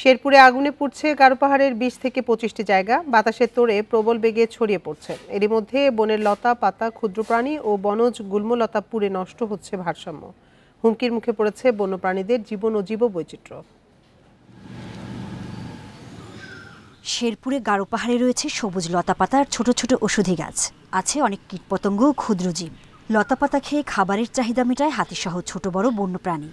শেরপুরে আগুনে পুড়ছে গারো পাহাড়ের ২০ থেকে ২৫টি জায়গা। বাতাসের তোড়ে প্রবল বেগে ছড়িয়ে পড়ছে। এরই মধ্যে বনের লতা পাতা, ক্ষুদ্র প্রাণী ও বনজ গুল্মলতা পুড়ে নষ্ট হচ্ছে ভারসাম্য। হুমকির মুখে পড়েছে বন্যপ্রাণীদের জীবন ও জীববৈচিত্র্য। শেরপুরে গারো পাহাড়ে রয়েছে সবুজ লতাপাতা আর ছোট ছোট ওষুধি গাছ। আছে অনেক কীটপতঙ্গ ও ক্ষুদ্র জীব। লতাপাতা খেয়ে খাবারের চাহিদা মেটায় হাতিসহ ছোট বড় বন্যপ্রাণী।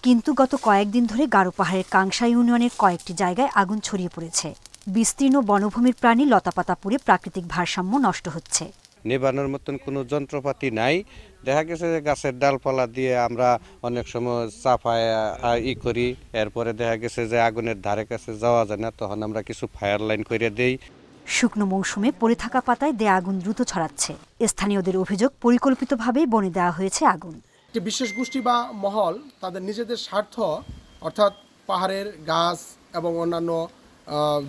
কিন্তু গত কয়েকদিন ধরে গারো পাহাড়ের কাংসা ইউনিয়নের কয়েকটি জায়গায় আগুন ছড়িয়ে পড়েছে। বিস্তীর্ণ বনভূমির প্রাণী লতাপাতা পুড়ে প্রাকৃতিক ভারসাম্য নষ্ট হচ্ছে। নেভানোর মতন কোনো যন্ত্রপাতি নাই। দেখা গেছে যে গাছের ডালপালা দিয়ে আমরা অনেক সময় চাপায় করি। এরপরে দেখা গেছে যে আগুনের ধারে কাছে যাওয়া যায় না, তখন আমরা কিছু ফায়ার লাইন করে দেই। শুকনো মৌসুমে পড়ে থাকা পাতায় দেয়া আগুন দ্রুত ছড়াচ্ছে। স্থানীয়দের অভিযোগ, পরিকল্পিতভাবেই বনে দেওয়া হয়েছে আগুন। বিশেষ গোষ্ঠী বা মহল তাদের নিজেদের স্বার্থ অর্থাৎ পাহাড়ের গাছ এবং অন্যান্য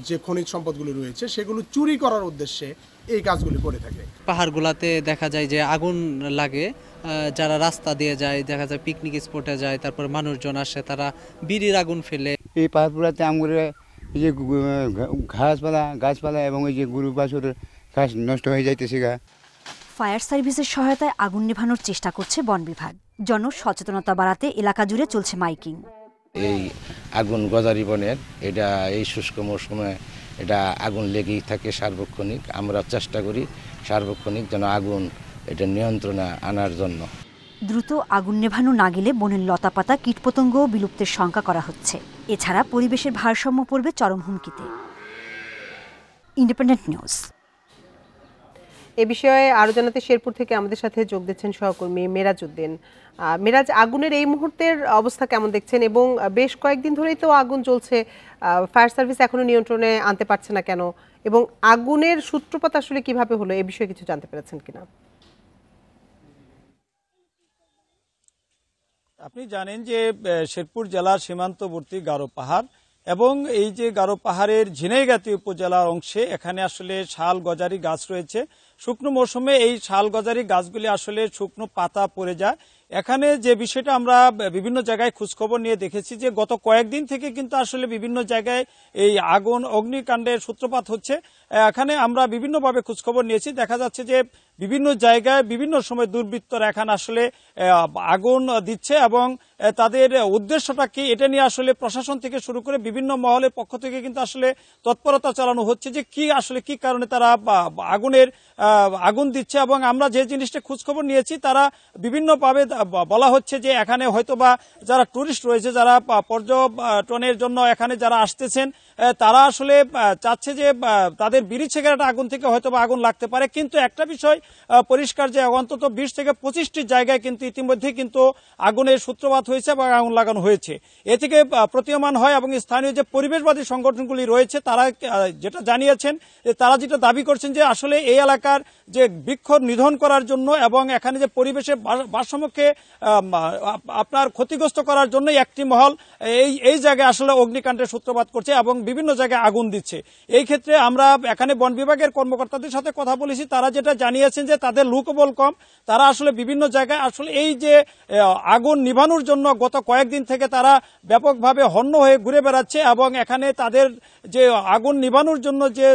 যে খনিজ সম্পদগুলো রয়েছে সেগুলো চুরি করার উদ্দেশ্যে এই কাজগুলি করে থাকে। পাহাড়গুলোতে দেখা যায় যে আগুন লাগে, যারা রাস্তা দিয়ে যায়, দেখা যায় পিকনিক স্পটে যায়, তারপর মানুষজন আসে, তারা বিড়ির আগুন ফেলে। এই পাহাড়গুলোতে আমগুলো এই যে গাছপালা এবং এই যে গরু বাছুরের ঘাস নষ্ট হয়ে যাইতেছে। ফায়ার সার্ভিসের সহায়তায় আগুন নেভানোর চেষ্টা করছে বন বিভাগ। জনসচেতনতা বাড়াতে এলাকা জুড়ে চলছে মাইকিং। এই আগুন গজারি বনের এটা এই শুষ্ক মৌসুমে এটা আগুন লেগেই থাকে সার্বক্ষণিক। আমরা চেষ্টা করি সার্বক্ষণিক যেন আগুন এটা নিয়ন্ত্রণে আনার জন্য। দ্রুত আগুন নেভানো না গেলে বনের লতাপাতা, কীটপতঙ্গ বিলুপ্তের শঙ্কা করা হচ্ছে। এছাড়া পরিবেশের ভারসাম্য পড়বে চরম হুমকিতে। Independent news. এ বিষয়ে আরো জানাতে শেরপুর থেকে আমাদের সাথে যোগ দিচ্ছেন সহকর্মী মেরাজ উদ্দিন। মেরাজ, আগুনের এই মুহূর্তের অবস্থা কেমন দেখছেন এবং বেশ কয়েকদিন ধরেই তো আগুন জ্বলছে, ফায়ার সার্ভিস এখনো নিয়ন্ত্রণে আনতে পারছে না কেন, এবং আগুনের সূত্রপাত আসলে কিভাবে হলো এ বিষয়ে কিছু জানতে পেরেছেন কিনা? আপনি জানেন যে শেরপুর জেলার সীমান্তবর্তী গারো পাহাড় এবং এই যে গারো পাহাড়ের ঝিনাইগাতি উপজেলার অংশে এখানে আসলে শাল গজারি গাছ রয়েছে। শুকনো মৌসুমে এই শাল গজারি গাছগুলি আসলে শুকনো পাতা পড়ে যায়। এখানে যে বিষয়টা আমরা বিভিন্ন জায়গায় খোঁজখবর নিয়ে দেখেছি যে গত কয়েকদিন থেকে কিন্তু আসলে বিভিন্ন জায়গায় এই আগুন অগ্নিকাণ্ডের সূত্রপাত হচ্ছে। এখানে আমরা বিভিন্নভাবে খোঁজখবর নিয়েছি। দেখা যাচ্ছে যে বিভিন্ন জায়গায় বিভিন্ন সময় দুর্বৃত্তরা এখানে আসলে আগুন দিচ্ছে এবং তাদের উদ্দেশ্যটা কি এটা নিয়ে আসলে প্রশাসন থেকে শুরু করে বিভিন্ন মহলের পক্ষ থেকে কিন্তু আসলে তৎপরতা চালানো হচ্ছে যে কি আসলে কি কারণে তারা আগুন দিচ্ছে। এবং আমরা যে জিনিসটা খোঁজখবর নিয়েছি তারা বিভিন্নভাবে বলা হচ্ছে যে এখানে হয়তোবা যারা টুরিস্ট রয়েছে, যারা পর্যটনের জন্য এখানে যারা আসতেছেন, তারা আসলে চাচ্ছে যে তাদের বিড়ি সিগারেট আগুন থেকে হয়তোবা আগুন লাগতে পারে। কিন্তু একটা বিষয় পরিষ্কার যে অন্তত ২০ থেকে ২৫টি জায়গায় কিন্তু ইতিমধ্যে কিন্তু আগুনের সূত্রপাত হয়েছে এবং আগুন লাগানো হয়েছে। এ থেকে প্রতীয়মান হয় এবং স্থানীয় যে পরিবেশবাদী সংগঠনগুলি রয়েছে তারা যেটা জানিয়েছেন, তারা যেটা দাবি করছেন যে আসলে এই এলাকার যে বৃক্ষ নিধন করার জন্য এবং এখানে যে পরিবেশের ভারসাম্যকে আপনার ক্ষতিগ্রস্ত করার জন্য একটি মহল এই জায়গায় আসলে অগ্নিকাণ্ডের সূত্রপাত করছে এবং বিভিন্ন জায়গায় আগুন দিচ্ছে। এই ক্ষেত্রে আমরা এখানে বন বিভাগের কর্মকর্তাদের সাথে কথা বলেছি, তারা যেটা জানিয়েছেন যে তাদের লোকবল কম, তারা আসলে বিভিন্ন জায়গায় আসলে এই যে আগুন নিভানোর জন্য গত কয়েকদিন থেকে তারা ব্যাপকভাবে হন্য হয়ে ঘুরে বেড়াচ্ছে এবং এখানে তাদের যে আগুন নিভানোর জন্য যে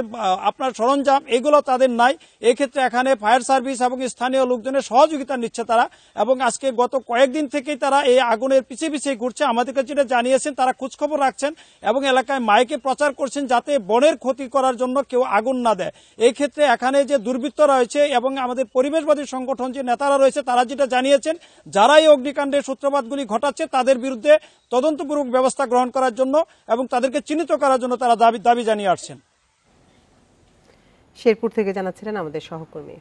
আপনার সরঞ্জাম এগুলো তাদের নাই। এই ক্ষেত্রে এখানে ফায়ার সার্ভিস এবং স্থানীয় লোকজনের সহযোগিতা নিচ্ছে তারা, এবং আজকে গত কয়েকদিন থেকেই তারা এই আগুনের পিছিয়ে পিছিয়ে ঘুরছে। আমাদেরকে যেটা জানিয়েছেন তারা খোঁজখবর রাখছেন এবং এলাকায় মাইকে প্রচার করছেন যাতে বনের ক্ষতি করার জন্য কেউ আগুন না দেয়। এই ক্ষেত্রে এখানে যে দুর্বৃত্ত রয়েছে এবং আমাদের পরিবেশবাদী সংগঠন যে নেতারা রয়েছে তারা যেটা জানিয়েছেন যারা এই অগ্নিকাণ্ডের সূত্রপাতগুলি ঘটাচ্ছে তাদের বিরুদ্ধে তদন্তপূর্বক ব্যবস্থা গ্রহণ করার জন্য এবং তাদেরকে চিহ্নিত করার জন্য তারা দাবি জানিয়ে আসছেন। শেরপুর থেকে জানাচ্ছিলেন আমাদের সহকর্মী।